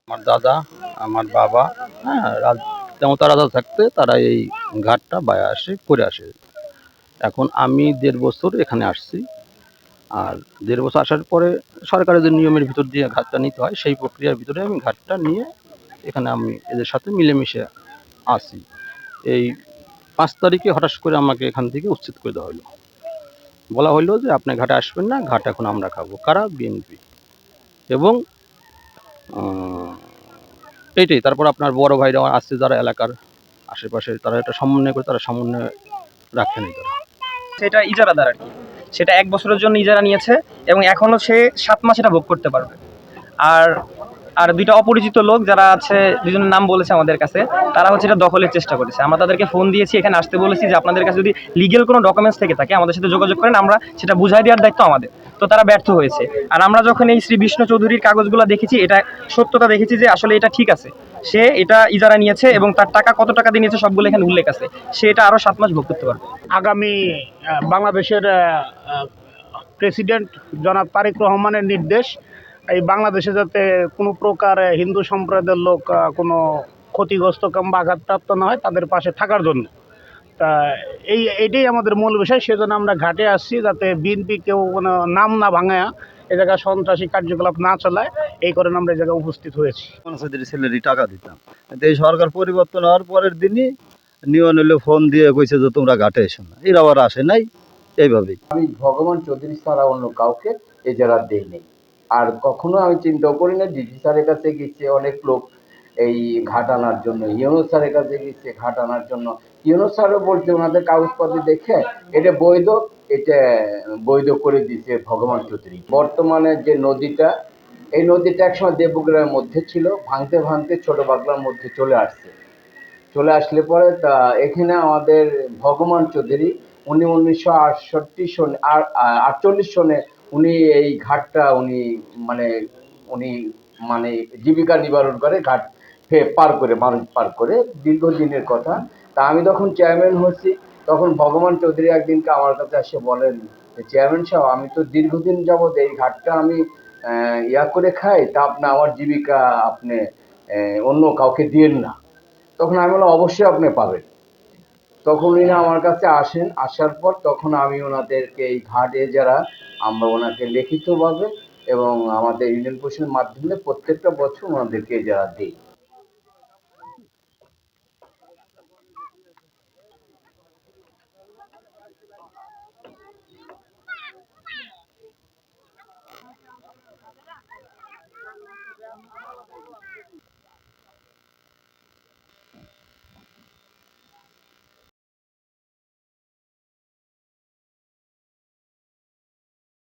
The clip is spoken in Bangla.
আমার দাদা, আমার বাবা, হ্যাঁ, তেমতা রাজা থাকতে তারা এই ঘাটটা বায়া আসে করে আসে। এখন আমি ১.৫ বছর এখানে আসছি। আর ১.৫ বছর আসার পরে সরকারের যে নিয়মের ভিতর দিয়ে ঘাটটা নিতে হয়, সেই প্রক্রিয়ার ভিতরে আমি ঘাটটা নিয়ে এখানে আমি এদের সাথে মিলেমিশে আছি। এই ৫ তারিখে হঠাৎ করে আমাকে এখান থেকে উচ্ছেদ করে দেওয়া হলো। বলা হলো যে, "আপনি ঘাটে আসবেন না, ঘাট এখন আমরা খাবো।" কারা? বিএনপি। এবং এইটাই। তারপর আপনার বড় ভাইরা আছে যারা এলাকার আশেপাশে, তারা এটা সমন্বয় করে, তারা সমন্বয় রাখেনি তারা। সেটা ইজারাদার আর কি, সেটা ১ বছরের জন্য ইজারা নিয়েছে এবং এখনো সে ৭ মাস এটা ভোগ করতে পারবে। আর আর দুইটা অপরিচিত লোক যারা আছে, দুজনের নাম বলেছে আমাদের কাছে, তারা হচ্ছে এটা দখলের চেষ্টা করেছে। আমরা তাদেরকে ফোন দিয়েছি, এখানে আসতে বলেছি যে আপনাদের কাছে যদি লিগেল কোনো ডকুমেন্টস থেকে থাকে আমাদের সাথে যোগাযোগ করেন, আমরা সেটা বুঝাই দেওয়ার দায়িত্ব আমাদের। তো তারা ব্যর্থ হয়েছে। আর আমরা যখন এই শ্রী বিষ্ণু চৌধুরীর কাগজগুলো দেখেছি, এটা সত্যতা দেখেছি যে আসলে এটা ঠিক আছে, সে এটা ইজারা নিয়েছে এবং তার টাকা কত টাকা দিয়ে নিয়েছে সবগুলো এখানে উল্লেখ আছে। সে এটা আরো ৭ মাস ভোগ করতে পারবে। আগামী বাংলাদেশের প্রেসিডেন্ট জনাব তারেক রহমানের নির্দেশ, এই বাংলাদেশে যাতে কোনো প্রকার হিন্দু সম্প্রদায়ের লোক কোনো ক্ষতিগ্রস্ত কিংবা আঘাতপ্রাপ্ত না হয়, তাদের পাশে থাকার জন্য। তা এটাই আমাদের মূল বিষয়। সেজন্য আমরা ঘাটে আসছি, যাতে বিএনপি কেউ কোনো নাম না ভাঙায়া এ জায়গায় সন্ত্রাসী কার্যকলাপ না চালায়, এই কারণে আমরা এই জায়গায় উপস্থিত হয়েছি। ছেলেরই টাকা দিতাম, এই সরকার পরিবর্তন হওয়ার পরের দিনই নিয়ন হলে ফোন দিয়ে কইছে যে তোমরা ঘাটে এসো না, এরা আবার আসে নাই। এইভাবেই আমি ভগবান চৌধুরী ছাড়া অন্য কাউকে এজারা দেইনি। আর কখনো আমি চিন্তাও করি না। ডিজি স্যারের কাছে গেছে অনেক লোক এই ঘাট আনার জন্য, ইউনুস স্যারের কাছে গেছে ঘাট আনার জন্য। ইউনুস স্যারও বলছে ওনাদের কাগজপত্র দেখে এটা বৈধ, এটা বৈধ করে দিছে ভগবান চৌধুরী। বর্তমানে যে নদীটা, এই নদীটা একসময় দেবগ্রামের মধ্যে ছিল, ভাঙতে ভাঙতে ছোট বাগলার মধ্যে চলে আসছে। চলে আসলে পরে তা এখানে আমাদের ভগবান চৌধুরী উনি 1948 সনে উনি এই ঘাটটা মানে উনি মানে জীবিকা নিবারণ করে, ঘাট পার করে, মানুষ পার করে, দীর্ঘদিনের কথা। তা আমি যখন চেয়ারম্যান হচ্ছি, তখন ভগবান চৌধুরী একদিনকে আমার কাছে এসে বলেন যে, চেয়ারম্যান সাহেব, আমি তো দীর্ঘদিন যাবৎ এই ঘাটটা আমি ইয়া করে খাই, তা আপনি আমার জীবিকা আপনি অন্য কাউকে দিয়েন না। তখন আমি বললাম, অবশ্যই আপনি পাবেন। তখন উনি আমার কাছে আসেন, আসার পর তখন আমি ওনাদেরকে এই ঘাটে যারা, আমরা ওনাকে লিখিতভাবে এবং আমাদের ইউনিয়ন পরিষদের মাধ্যমে প্রত্যেকটা বছর ওনাদেরকে যারা দিই।